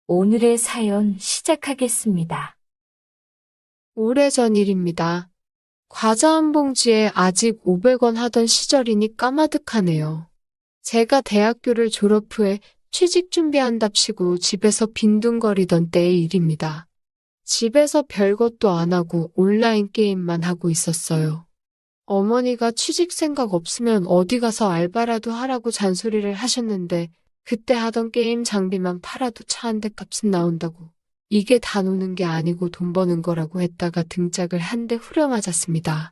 오늘의 사연 시작하겠습니다. 오래전 일입니다. 과자 한 봉지에 아직 500원 하던 시절이니 까마득하네요. 제가 대학교를 졸업 후에 취직 준비한답시고 집에서 빈둥거리던 때의 일입니다. 집에서 별것도 안 하고 온라인 게임만 하고 있었어요. 어머니가 취직 생각 없으면 어디 가서 알바라도 하라고 잔소리를 하셨는데 그때 하던 게임 장비만 팔아도 차 한 대 값은 나온다고. 이게 다 노는 게 아니고 돈 버는 거라고 했다가 등짝을 한 대 후려맞았습니다.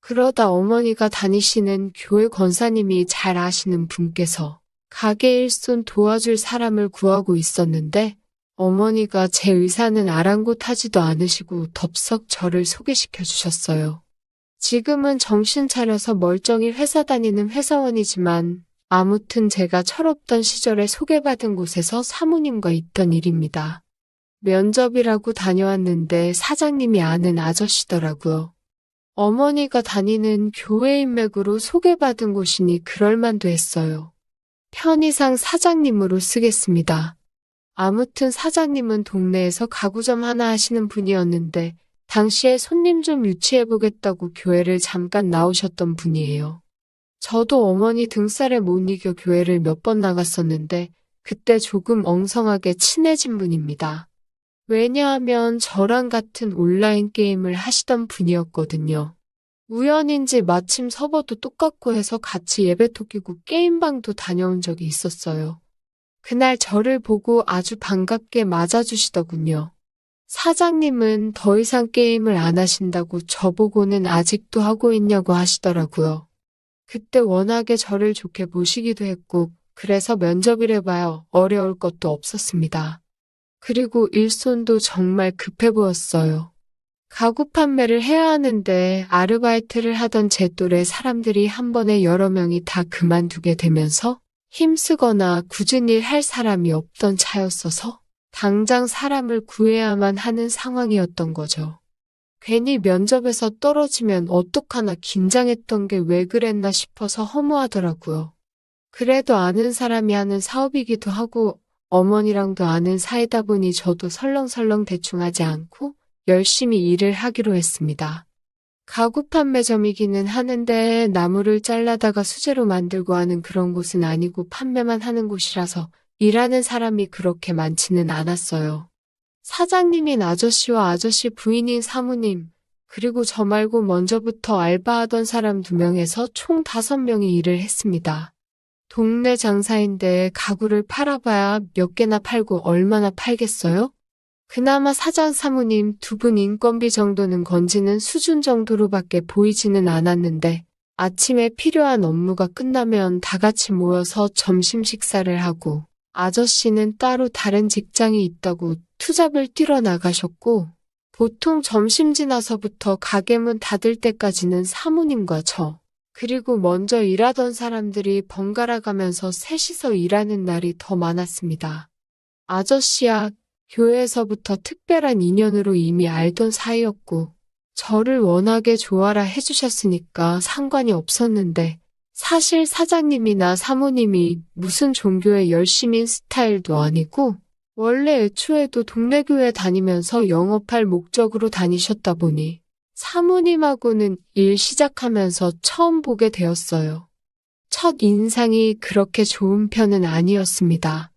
그러다 어머니가 다니시는 교회 권사님이 잘 아시는 분께서 가게 일손 도와줄 사람을 구하고 있었는데 어머니가 제 의사는 아랑곳하지도 않으시고 덥석 저를 소개시켜 주셨어요. 지금은 정신 차려서 멀쩡히 회사 다니는 회사원이지만 아무튼 제가 철없던 시절에 소개받은 곳에서 사모님과 있던 일입니다. 면접이라고 다녀왔는데 사장님이 아는 아저씨더라고요. 어머니가 다니는 교회 인맥으로 소개받은 곳이니 그럴만도 했어요. 편의상 사장님으로 쓰겠습니다. 아무튼 사장님은 동네에서 가구점 하나 하시는 분이었는데 당시에 손님 좀 유치해보겠다고 교회를 잠깐 나오셨던 분이에요. 저도 어머니 등살에 못 이겨 교회를 몇 번 나갔었는데 그때 조금 엉성하게 친해진 분입니다. 왜냐하면 저랑 같은 온라인 게임을 하시던 분이었거든요. 우연인지 마침 서버도 똑같고 해서 같이 예배 토끼고 게임방도 다녀온 적이 있었어요. 그날 저를 보고 아주 반갑게 맞아주시더군요. 사장님은 더 이상 게임을 안 하신다고 저보고는 아직도 하고 있냐고 하시더라고요. 그때 워낙에 저를 좋게 보시기도 했고 그래서 면접이래봐요. 어려울 것도 없었습니다. 그리고 일손도 정말 급해 보였어요. 가구 판매를 해야 하는데 아르바이트를 하던 제 또래 사람들이 한 번에 여러 명이 다 그만두게 되면서 힘쓰거나 굳은 일 할 사람이 없던 차였어서 당장 사람을 구해야만 하는 상황이었던 거죠. 괜히 면접에서 떨어지면 어떡하나 긴장했던 게 왜 그랬나 싶어서 허무하더라고요. 그래도 아는 사람이 하는 사업이기도 하고 어머니랑도 아는 사이다 보니 저도 설렁설렁 대충 하지 않고 열심히 일을 하기로 했습니다. 가구 판매점이기는 하는데 나무를 잘라다가 수제로 만들고 하는 그런 곳은 아니고 판매만 하는 곳이라서 일하는 사람이 그렇게 많지는 않았어요. 사장님인 아저씨와 아저씨 부인인 사모님, 그리고 저 말고 먼저부터 알바하던 사람 2명에서 총 5명이 일을 했습니다. 동네 장사인데 가구를 팔아봐야 몇 개나 팔고 얼마나 팔겠어요? 그나마 사장 사모님 2분 인건비 정도는 건지는 수준 정도로밖에 보이지는 않았는데 아침에 필요한 업무가 끝나면 다 같이 모여서 점심 식사를 하고 아저씨는 따로 다른 직장이 있다고 투잡을 뛰러 나가셨고 보통 점심 지나서부터 가게 문 닫을 때까지는 사모님과 저 그리고 먼저 일하던 사람들이 번갈아 가면서 셋이서 일하는 날이 더 많았습니다. 아저씨야 교회에서부터 특별한 인연으로 이미 알던 사이였고 저를 워낙에 좋아라 해주셨으니까 상관이 없었는데 사실 사장님이나 사모님이 무슨 종교의 열심인 스타일도 아니고 원래 애초에도 동네 교회 다니면서 영업할 목적으로 다니셨다 보니 사모님하고는 일 시작하면서 처음 보게 되었어요. 첫 인상이 그렇게 좋은 편은 아니었습니다.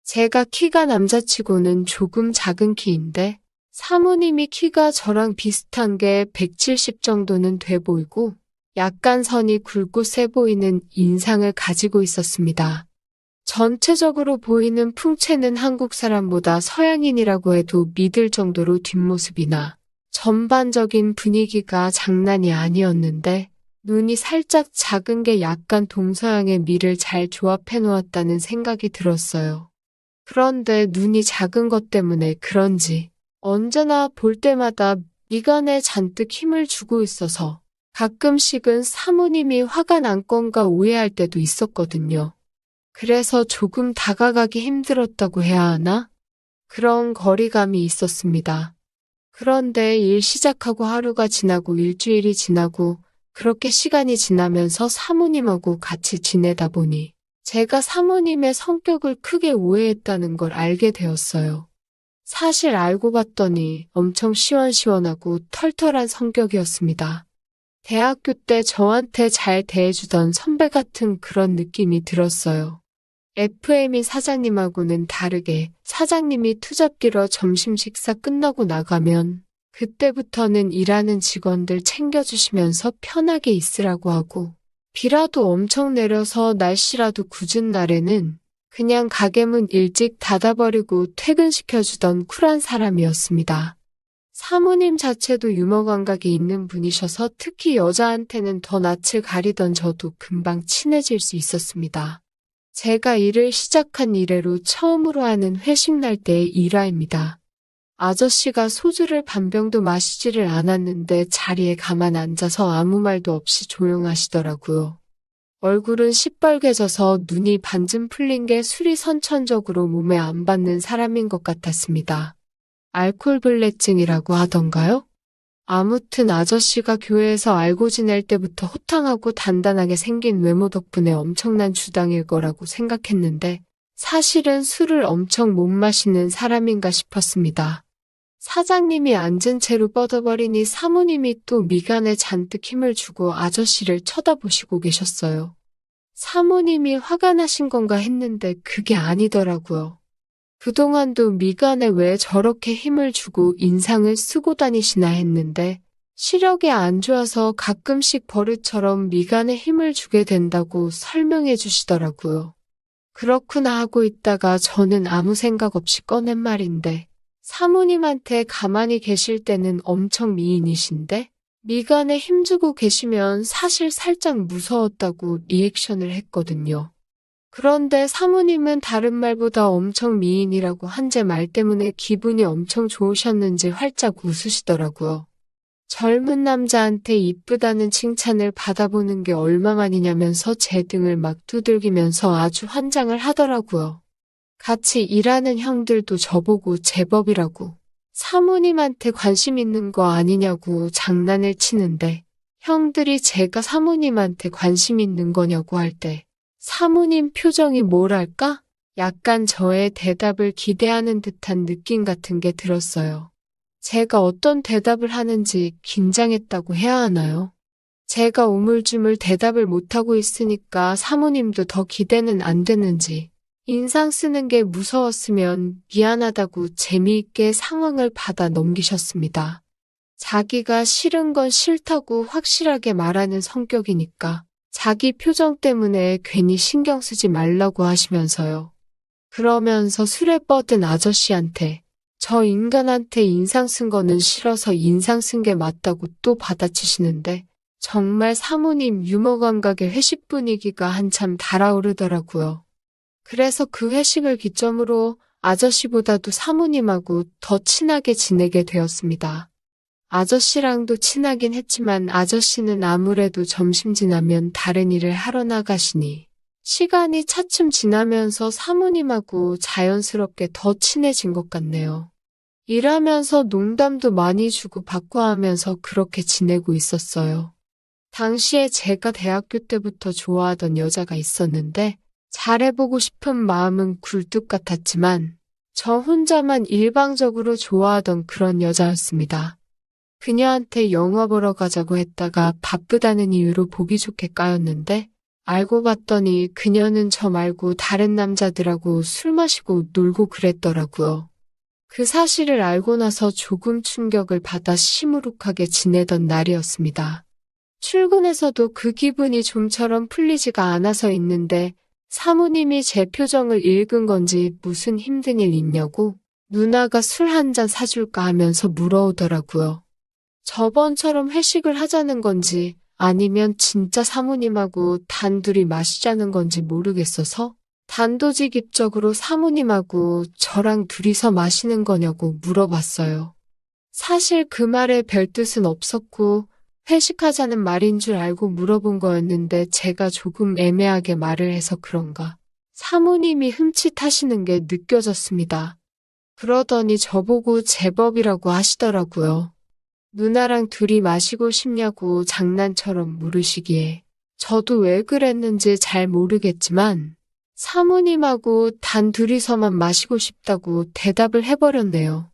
제가 키가 남자치고는 조금 작은 키인데 사모님이 키가 저랑 비슷한 게 170 정도는 돼 보이고 약간 선이 굵고 세 보이는 인상을 가지고 있었습니다. 전체적으로 보이는 풍채는 한국 사람보다 서양인이라고 해도 믿을 정도로 뒷모습이나 전반적인 분위기가 장난이 아니었는데 눈이 살짝 작은 게 약간 동서양의 미를 잘 조합해 놓았다는 생각이 들었어요. 그런데 눈이 작은 것 때문에 그런지 언제나 볼 때마다 미간에 잔뜩 힘을 주고 있어서 가끔씩은 사모님이 화가 난 건가 오해할 때도 있었거든요. 그래서 조금 다가가기 힘들었다고 해야 하나? 그런 거리감이 있었습니다. 그런데 일 시작하고 하루가 지나고 일주일이 지나고 그렇게 시간이 지나면서 사모님하고 같이 지내다 보니 제가 사모님의 성격을 크게 오해했다는 걸 알게 되었어요. 사실 알고 봤더니 엄청 시원시원하고 털털한 성격이었습니다. 대학교 때 저한테 잘 대해주던 선배 같은 그런 느낌이 들었어요. FM인 사장님하고는 다르게 사장님이 투잡기로 점심 식사 끝나고 나가면 그때부터는 일하는 직원들 챙겨주시면서 편하게 있으라고 하고 비라도 엄청 내려서 날씨라도 궂은 날에는 그냥 가게 문 일찍 닫아버리고 퇴근시켜주던 쿨한 사람이었습니다. 사모님 자체도 유머 감각이 있는 분이셔서 특히 여자한테는 더 낯을 가리던 저도 금방 친해질 수 있었습니다. 제가 일을 시작한 이래로 처음으로 하는 회식 날 때의 일화입니다. 아저씨가 소주를 반 병도 마시지를 않았는데 자리에 가만 앉아서 아무 말도 없이 조용하시더라고요. 얼굴은 시뻘개져서 눈이 반쯤 풀린 게 술이 선천적으로 몸에 안 받는 사람인 것 같았습니다. 알코올블랙증이라고 하던가요? 아무튼 아저씨가 교회에서 알고 지낼 때부터 호탕하고 단단하게 생긴 외모 덕분에 엄청난 주당일 거라고 생각했는데 사실은 술을 엄청 못 마시는 사람인가 싶었습니다. 사장님이 앉은 채로 뻗어버리니 사모님이 또 미간에 잔뜩 힘을 주고 아저씨를 쳐다보시고 계셨어요. 사모님이 화가 나신 건가 했는데 그게 아니더라고요. 그동안도 미간에 왜 저렇게 힘을 주고 인상을 쓰고 다니시나 했는데 시력이 안 좋아서 가끔씩 버릇처럼 미간에 힘을 주게 된다고 설명해 주시더라고요. 그렇구나 하고 있다가 저는 아무 생각 없이 꺼낸 말인데 사모님한테 가만히 계실 때는 엄청 미인이신데 미간에 힘주고 계시면 사실 살짝 무서웠다고 리액션을 했거든요. 그런데 사모님은 다른 말보다 엄청 미인이라고 한 제 말 때문에 기분이 엄청 좋으셨는지 활짝 웃으시더라고요. 젊은 남자한테 이쁘다는 칭찬을 받아보는 게 얼마만이냐면서 제 등을 막 두들기면서 아주 환장을 하더라고요. 같이 일하는 형들도 저보고 제법이라고 사모님한테 관심 있는 거 아니냐고 장난을 치는데 형들이 제가 사모님한테 관심 있는 거냐고 할 때 사모님 표정이 뭐랄까? 약간 저의 대답을 기대하는 듯한 느낌 같은 게 들었어요. 제가 어떤 대답을 하는지 긴장했다고 해야 하나요? 제가 우물쭈물 대답을 못하고 있으니까 사모님도 더 기대는 안 되는지 인상 쓰는 게 무서웠으면 미안하다고 재미있게 상황을 받아 넘기셨습니다. 자기가 싫은 건 싫다고 확실하게 말하는 성격이니까 자기 표정 때문에 괜히 신경 쓰지 말라고 하시면서요. 그러면서 술에 뻗은 아저씨한테 저 인간한테 인상 쓴 거는 싫어서 인상 쓴 게 맞다고 또 받아치시는데 정말 사모님 유머 감각의 회식 분위기가 한참 달아오르더라고요. 그래서 그 회식을 기점으로 아저씨보다도 사모님하고 더 친하게 지내게 되었습니다. 아저씨랑도 친하긴 했지만 아저씨는 아무래도 점심 지나면 다른 일을 하러 나가시니 시간이 차츰 지나면서 사모님하고 자연스럽게 더 친해진 것 같네요. 일하면서 농담도 많이 주고 받고 하면서 그렇게 지내고 있었어요. 당시에 제가 대학교 때부터 좋아하던 여자가 있었는데 잘해보고 싶은 마음은 굴뚝 같았지만 저 혼자만 일방적으로 좋아하던 그런 여자였습니다. 그녀한테 영화 보러 가자고 했다가 바쁘다는 이유로 보기 좋게 까였는데 알고 봤더니 그녀는 저 말고 다른 남자들하고 술 마시고 놀고 그랬더라고요. 그 사실을 알고 나서 조금 충격을 받아 시무룩하게 지내던 날이었습니다. 출근해서도 그 기분이 좀처럼 풀리지가 않아서 있는데 사모님이 제 표정을 읽은 건지 무슨 힘든 일 있냐고 누나가 술 한 잔 사줄까 하면서 물어오더라고요. 저번처럼 회식을 하자는 건지 아니면 진짜 사모님하고 단둘이 마시자는 건지 모르겠어서 단도직입적으로 사모님하고 저랑 둘이서 마시는 거냐고 물어봤어요. 사실 그 말에 별 뜻은 없었고 회식하자는 말인 줄 알고 물어본 거였는데 제가 조금 애매하게 말을 해서 그런가 사모님이 흠칫하시는 게 느껴졌습니다. 그러더니 저보고 제법이라고 하시더라고요. 누나랑 둘이 마시고 싶냐고 장난처럼 물으시기에 저도 왜 그랬는지 잘 모르겠지만 사모님하고 단 둘이서만 마시고 싶다고 대답을 해버렸네요.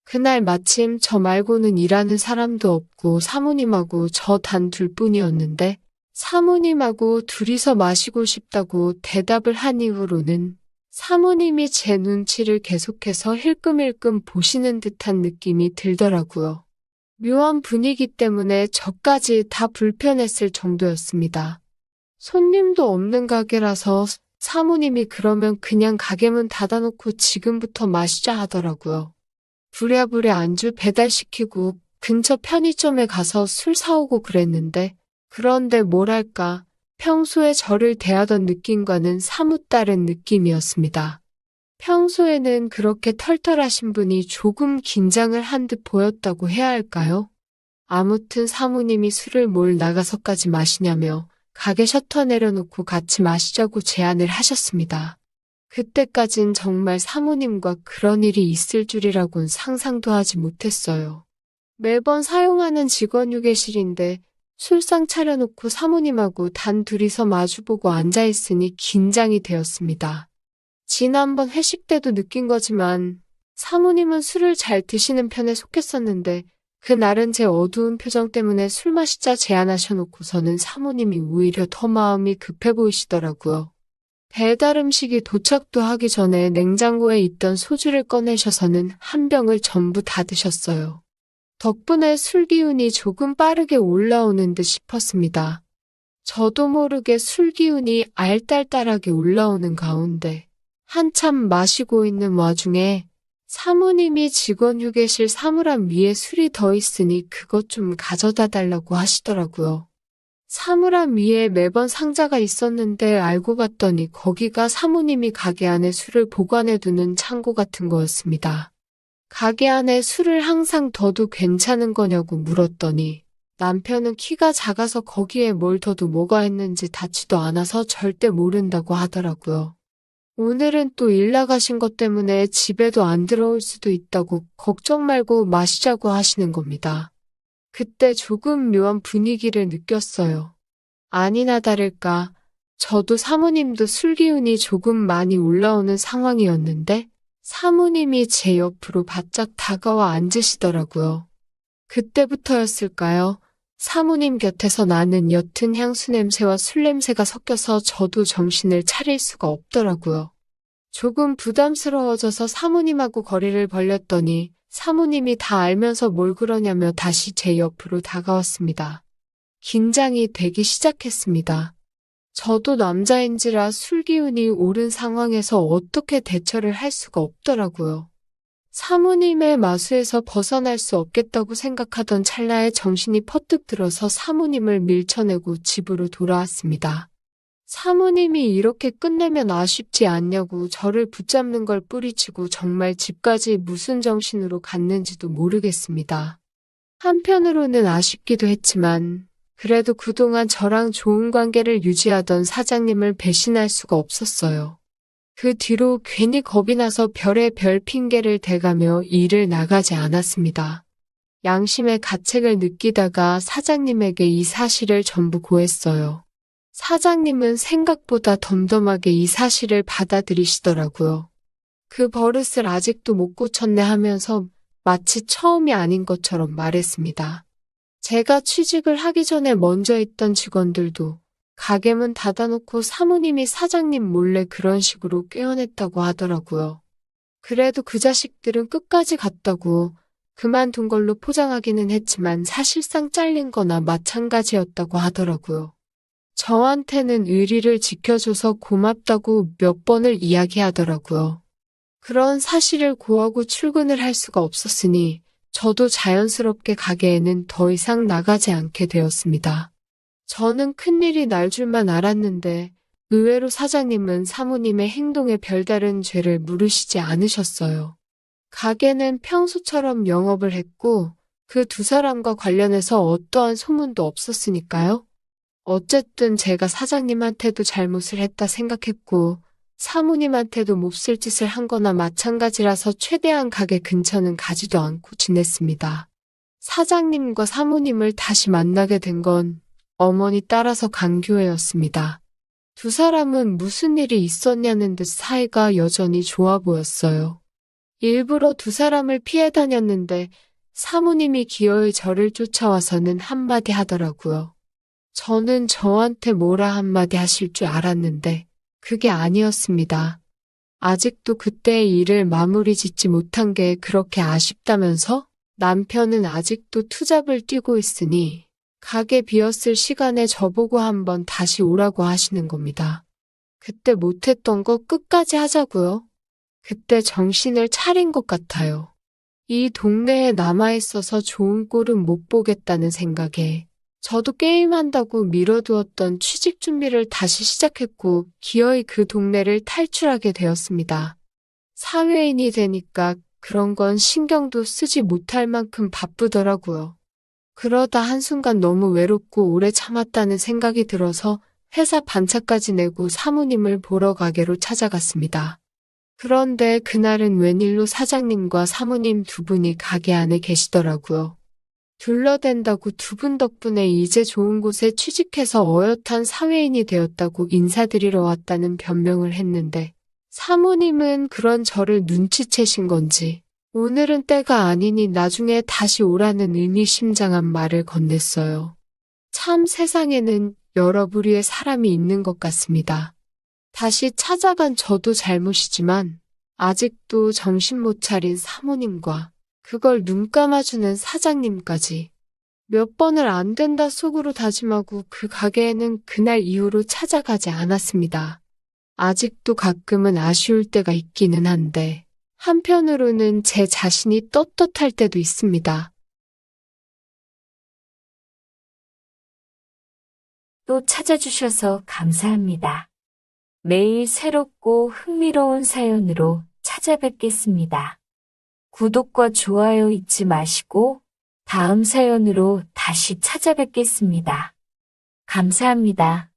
그날 마침 저 말고는 일하는 사람도 없고 사모님하고 저 단 둘뿐이었는데 사모님하고 둘이서 마시고 싶다고 대답을 한 이후로는 사모님이 제 눈치를 계속해서 힐끔힐끔 보시는 듯한 느낌이 들더라고요. 묘한 분위기 때문에 저까지 다 불편했을 정도였습니다. 손님도 없는 가게라서 사모님이 그러면 그냥 가게 문 닫아놓고 지금부터 마시자 하더라고요. 부랴부랴 안주 배달시키고 근처 편의점에 가서 술 사오고 그랬는데 그런데 뭐랄까 평소에 저를 대하던 느낌과는 사뭇 다른 느낌이었습니다. 평소에는 그렇게 털털하신 분이 조금 긴장을 한 듯 보였다고 해야 할까요? 아무튼 사모님이 술을 뭘 나가서까지 마시냐며 가게 셔터 내려놓고 같이 마시자고 제안을 하셨습니다. 그때까진 정말 사모님과 그런 일이 있을 줄이라곤 상상도 하지 못했어요. 매번 사용하는 직원 휴게실인데 술상 차려놓고 사모님하고 단 둘이서 마주보고 앉아있으니 긴장이 되었습니다. 지난번 회식 때도 느낀 거지만 사모님은 술을 잘 드시는 편에 속했었는데 그날은 제 어두운 표정 때문에 술 마시자 제안하셔놓고서는 사모님이 오히려 더 마음이 급해 보이시더라고요. 배달 음식이 도착도 하기 전에 냉장고에 있던 소주를 꺼내셔서는 한 병을 전부 다 드셨어요. 덕분에 술 기운이 조금 빠르게 올라오는 듯 싶었습니다. 저도 모르게 술 기운이 알딸딸하게 올라오는 가운데 한참 마시고 있는 와중에 사모님이 직원 휴게실 사물함 위에 술이 더 있으니 그것 좀 가져다 달라고 하시더라고요. 사물함 위에 매번 상자가 있었는데 알고 봤더니 거기가 사모님이 가게 안에 술을 보관해두는 창고 같은 거였습니다. 가게 안에 술을 항상 둬도 괜찮은 거냐고 물었더니 남편은 키가 작아서 거기에 뭘 둬도 뭐가 했는지 닿지도 않아서 절대 모른다고 하더라고요. 오늘은 또 일 나가신 것 때문에 집에도 안 들어올 수도 있다고 걱정 말고 마시자고 하시는 겁니다. 그때 조금 묘한 분위기를 느꼈어요. 아니나 다를까 저도 사모님도 술 기운이 조금 많이 올라오는 상황이었는데 사모님이 제 옆으로 바짝 다가와 앉으시더라고요. 그때부터였을까요? 사모님 곁에서 나는 옅은 향수 냄새와 술 냄새가 섞여서 저도 정신을 차릴 수가 없더라고요. 조금 부담스러워져서 사모님하고 거리를 벌렸더니 사모님이 다 알면서 뭘 그러냐며 다시 제 옆으로 다가왔습니다. 긴장이 되기 시작했습니다. 저도 남자인지라 술 기운이 오른 상황에서 어떻게 대처를 할 수가 없더라고요. 사모님의 마수에서 벗어날 수 없겠다고 생각하던 찰나에 정신이 퍼뜩 들어서 사모님을 밀쳐내고 집으로 돌아왔습니다. 사모님이 이렇게 끝내면 아쉽지 않냐고 저를 붙잡는 걸 뿌리치고 정말 집까지 무슨 정신으로 갔는지도 모르겠습니다. 한편으로는 아쉽기도 했지만 그래도 그동안 저랑 좋은 관계를 유지하던 사장님을 배신할 수가 없었어요. 그 뒤로 괜히 겁이 나서 별의별 핑계를 대가며 일을 나가지 않았습니다. 양심의 가책을 느끼다가 사장님에게 이 사실을 전부 고했어요. 사장님은 생각보다 덤덤하게 이 사실을 받아들이시더라고요. 그 버릇을 아직도 못 고쳤네 하면서 마치 처음이 아닌 것처럼 말했습니다. 제가 취직을 하기 전에 먼저 있던 직원들도 가게 문 닫아놓고 사모님이 사장님 몰래 그런 식으로 꾀어냈다고 하더라고요. 그래도 그 자식들은 끝까지 갔다고 그만둔 걸로 포장하기는 했지만 사실상 잘린 거나 마찬가지였다고 하더라고요. 저한테는 의리를 지켜줘서 고맙다고 몇 번을 이야기하더라고요. 그런 사실을 고하고 출근을 할 수가 없었으니 저도 자연스럽게 가게에는 더 이상 나가지 않게 되었습니다. 저는 큰일이 날 줄만 알았는데 의외로 사장님은 사모님의 행동에 별다른 죄를 물으시지 않으셨어요. 가게는 평소처럼 영업을 했고 그 두 사람과 관련해서 어떠한 소문도 없었으니까요. 어쨌든 제가 사장님한테도 잘못을 했다 생각했고 사모님한테도 몹쓸 짓을 한 거나 마찬가지라서 최대한 가게 근처는 가지도 않고 지냈습니다. 사장님과 사모님을 다시 만나게 된 건 어머니 따라서 간 교회였습니다. 두 사람은 무슨 일이 있었냐는 듯 사이가 여전히 좋아 보였어요. 일부러 두 사람을 피해 다녔는데 사모님이 기어이 저를 쫓아와서는 한마디 하더라고요. 저는 저한테 뭐라 한마디 하실 줄 알았는데 그게 아니었습니다. 아직도 그때의 일을 마무리 짓지 못한 게 그렇게 아쉽다면서 남편은 아직도 투잡을 뛰고 있으니 가게 비었을 시간에 저보고 한번 다시 오라고 하시는 겁니다. 그때 못했던 거 끝까지 하자고요. 그때 정신을 차린 것 같아요. 이 동네에 남아있어서 좋은 꼴은 못 보겠다는 생각에 저도 게임한다고 미뤄두었던 취직 준비를 다시 시작했고 기어이 그 동네를 탈출하게 되었습니다. 사회인이 되니까 그런 건 신경도 쓰지 못할 만큼 바쁘더라고요. 그러다 한순간 너무 외롭고 오래 참았다는 생각이 들어서 회사 반차까지 내고 사모님을 보러 가게로 찾아갔습니다. 그런데 그날은 웬일로 사장님과 사모님 두 분이 가게 안에 계시더라고요. 둘러댄다고 두 분 덕분에 이제 좋은 곳에 취직해서 어엿한 사회인이 되었다고 인사드리러 왔다는 변명을 했는데 사모님은 그런 저를 눈치채신 건지 오늘은 때가 아니니 나중에 다시 오라는 의미심장한 말을 건넸어요. 참 세상에는 여러 부류의 사람이 있는 것 같습니다. 다시 찾아간 저도 잘못이지만 아직도 정신 못 차린 사모님과 그걸 눈 감아주는 사장님까지 몇 번을 안 된다 속으로 다짐하고 그 가게에는 그날 이후로 찾아가지 않았습니다. 아직도 가끔은 아쉬울 때가 있기는 한데 한편으로는 제 자신이 떳떳할 때도 있습니다. 또 찾아주셔서 감사합니다. 매일 새롭고 흥미로운 사연으로 찾아뵙겠습니다. 구독과 좋아요 잊지 마시고 다음 사연으로 다시 찾아뵙겠습니다. 감사합니다.